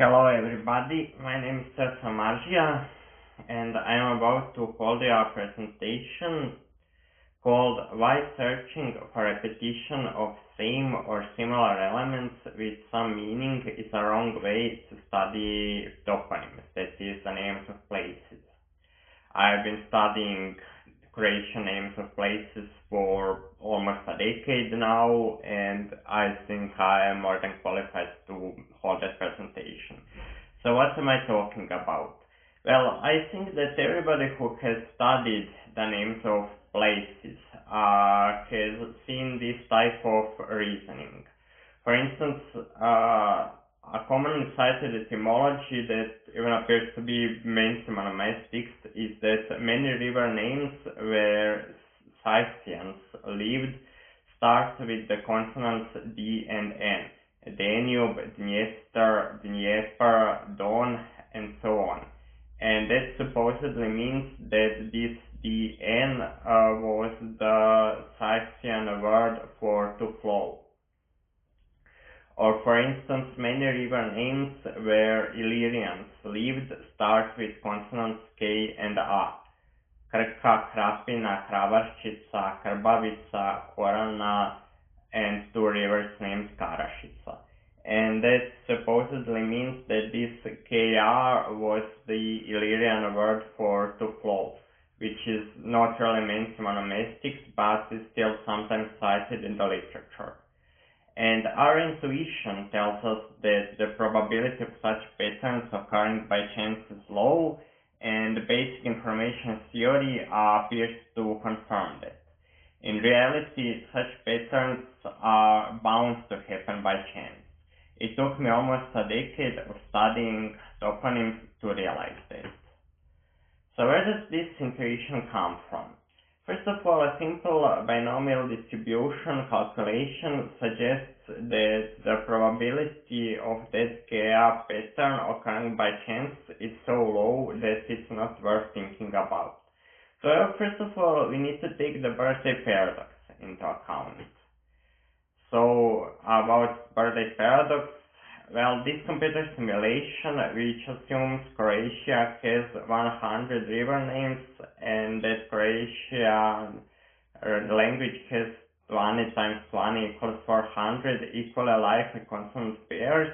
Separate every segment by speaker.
Speaker 1: Hello everybody, my name is Margia and I am about to hold a presentation called Why Searching for Repetition of Same or Similar Elements with Some Meaning is a Wrong Way to Study Toponyms, that is, the names of places. I've been studying Croatian names of places for almost a decade now, and I think I am more than qualified to hold that presentation. So what am I talking about? Well, I think that everybody who has studied the names of places has seen this type of reasoning. For instance, a commonly cited etymology that even appears to be mainstream onomastics is that many river names where Scythians lived start with the consonants D and N. Danube, Dniester, Dnieper, Don, and so on. And that supposedly means that this DN was the Scythian word for to flow. Or for instance, many river names where Illyrians lived start with consonants K and A. Krka, Krapina, Kravarčica, Krbavica, Korana, and two rivers named Karašica. And that supposedly means that this KR was the Illyrian word for to flow, which is not really mainstream onomastics, but is still sometimes cited in the literature. And our intuition tells us that the probability of such patterns occurring by chance is low, and the basic information theory appears to confirm that. In reality, such patterns are bound to happen by chance. It took me almost a decade of studying toponyms to realize that. So where does this intuition come from? First of all, a simple binomial distribution calculation suggests that the probability of that KR pattern occurring by chance is so low that it's not worth thinking about. So first of all, we need to take the birthday paradox into account. So about birthday paradox, well, this computer simulation, which assumes Croatia has 100 river names and that Croatian language has 20 times 20 equals 400 equally likely consonant pairs,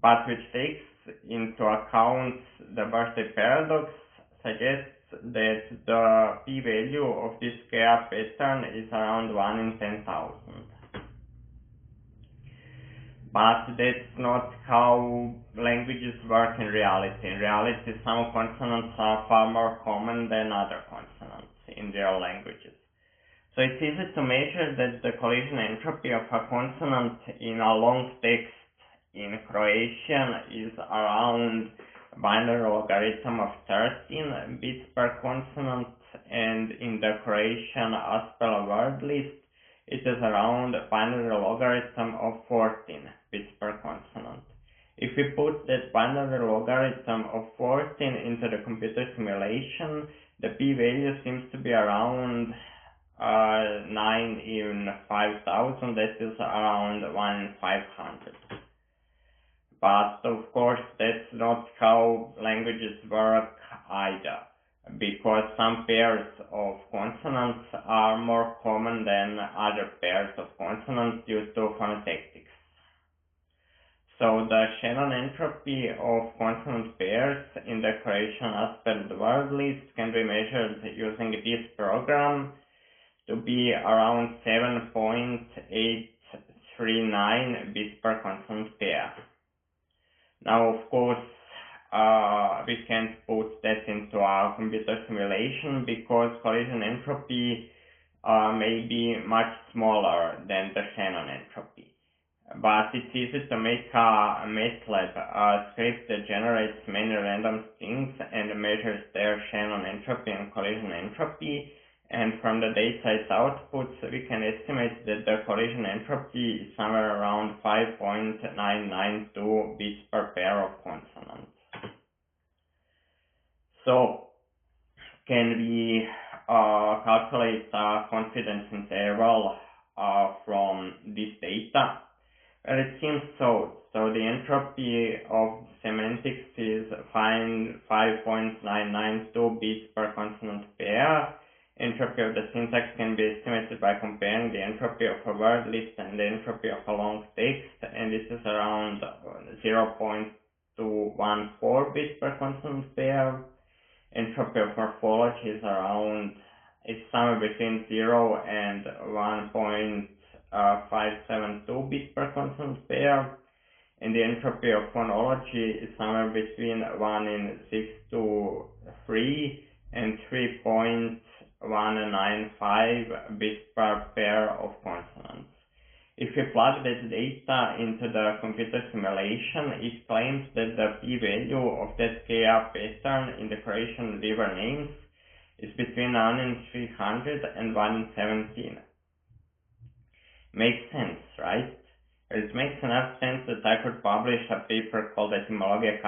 Speaker 1: but which takes into account the birthday paradox, suggests that the p-value of this KR pattern is around 1 in 10,000. But that's not how languages work in reality. In reality, some consonants are far more common than other consonants in real languages. So it's easy to measure that the collision entropy of a consonant in a long text in Croatian is around binary logarithm of 13 bits per consonant, and in the Croatian Aspel word list, it is around binary logarithm of 14 bits per consonant. If we put that binary logarithm of 14 into the computer simulation, the p-value seems to be around 9 in 5,000, that is around 1 in 500. But of course, that's not how languages work either, because some pairs of consonants are more common than other pairs of consonants due to phonotactics. So the Shannon entropy of consonant pairs in the Croatian Aspel word list can be measured using this program to be around 7.839 bits per consonant pair. Now, of course, we can't put that into our computer simulation because collision entropy may be much smaller than the Shannon entropy. But it's easy to make a MATLAB script that generates many random strings and measures their Shannon entropy and collision entropy. And from the data its outputs, we can estimate that the collision entropy is somewhere around 5.992 bits per pair of consonants. So, can we calculate confidence interval from this data? Well, it seems so. So the entropy of semantics is 5.992 bits per consonant pair. Entropy of the syntax can be estimated by comparing the entropy of a word list and the entropy of a long text, and this is around 0.214 bits per consonant pair. Entropy of morphology is somewhere between 0 and 1.572 bits per consonant pair, and the entropy of phonology is somewhere between 1 in 6 to 3 and 3.195 bits per pair of consonants. If we plug that data into the computer simulation, it claims that the p-value of that KR pattern in the Croatian river names is between 1 in 300 and 1 in 17. Makes sense, right? It makes enough sense that I could publish a paper called Etymologies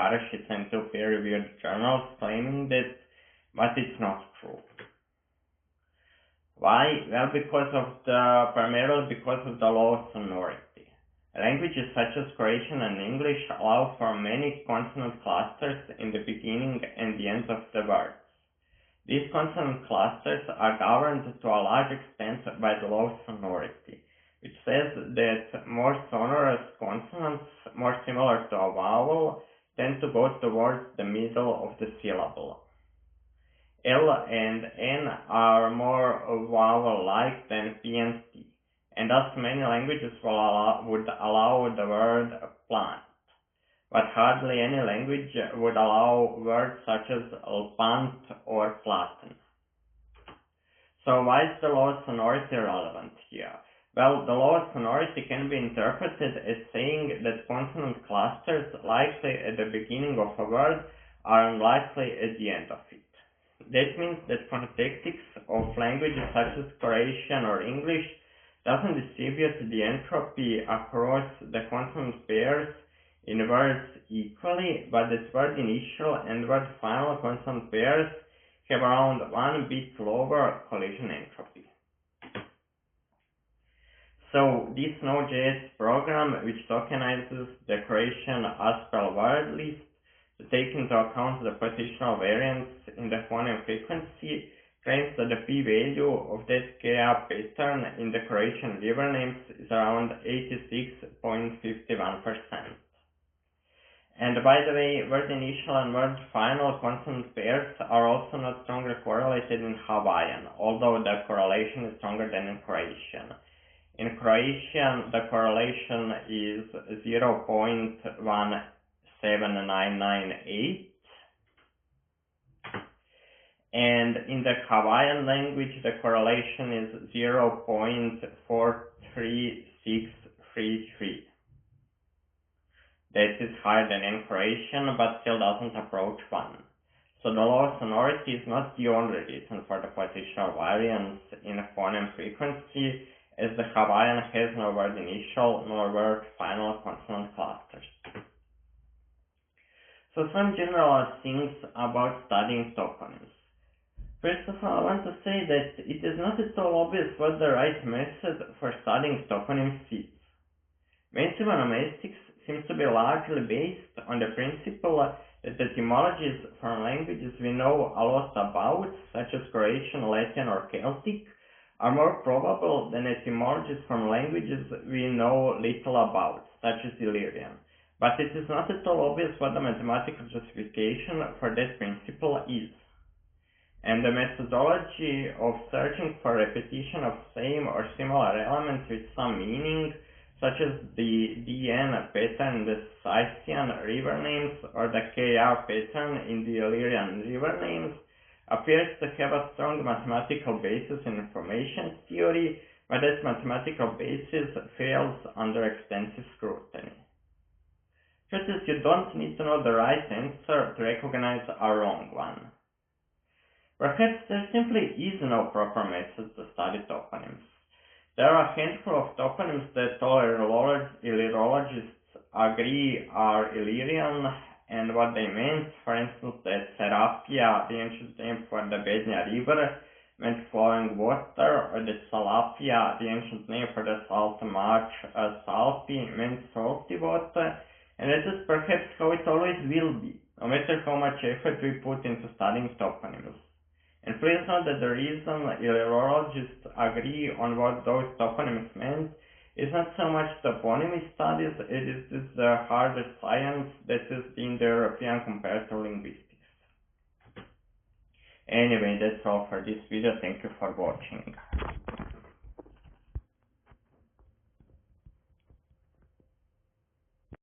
Speaker 1: in 2 peer-reviewed journals claiming that, but it's not true. Why? Well, primarily because of the law of sonority. Languages such as Croatian and English allow for many consonant clusters in the beginning and the end of the words. These consonant clusters are governed to a large extent by the law of sonority, which says that more sonorous consonants, more similar to a vowel, tend to go towards the middle of the syllable. L and N are more vowel-like than P and T, and thus many languages would allow the word plant, but hardly any language would allow words such as pant or platen. So why is the law of sonority relevant here? Well, the law of sonority can be interpreted as saying that consonant clusters likely at the beginning of a word are unlikely at the end of it. That means that phonetics of languages such as Croatian or English doesn't distribute the entropy across the consonant pairs in words equally, but that word initial and word final consonant pairs have around 1 bit lower collision entropy. So this Node.js program, which tokenizes the Croatian ASPEL word list to take into account the positional variance in the phoneme frequency, claims that the p-value of that KR pattern in the Croatian river names is around 86.51%. And by the way, word initial and word final consonant pairs are also not strongly correlated in Hawaiian, although the correlation is stronger than in Croatian. In Croatian, the correlation is 0.17998, and in the Hawaiian language, the correlation is 0.43633. That is higher than in Croatian, but still doesn't approach 1. So the law of sonority is not the only reason for the positional variance in phoneme frequency, as the Hawaiian has no word initial nor word final consonant clusters. So some general things about studying toponyms. First of all, I want to say that it is not at all obvious what the right method for studying toponyms is. Mainstream onomatics seems to be largely based on the principle that etymologies from languages we know a lot about, such as Croatian, Latin, or Celtic, are more probable than etymologies from languages we know little about, such as Illyrian. But it is not at all obvious what the mathematical justification for that principle is. And the methodology of searching for repetition of same or similar elements with some meaning, such as the DN pattern in the Scythian river names or the KR pattern in the Illyrian river names, appears to have a strong mathematical basis in information theory, but that mathematical basis fails under extensive scrutiny. Just as you don't need to know the right answer to recognize a wrong one. Perhaps there simply is no proper method to study toponyms. There are a handful of toponyms that all Illyriologists agree are Illyrian, and what they meant, for instance, that Serapia, the ancient name for the Bednia River, meant flowing water, or that Salapia, the ancient name for the salt marsh Salpi, meant salty water, And that is perhaps how it always will be, no matter how much effort we put into studying toponyms. And please note that the reason etymologists agree on what those toponyms meant is not so much toponymy studies, it is the harder science that is in the European comparative linguistics. Anyway, that's all for this video. Thank you for watching.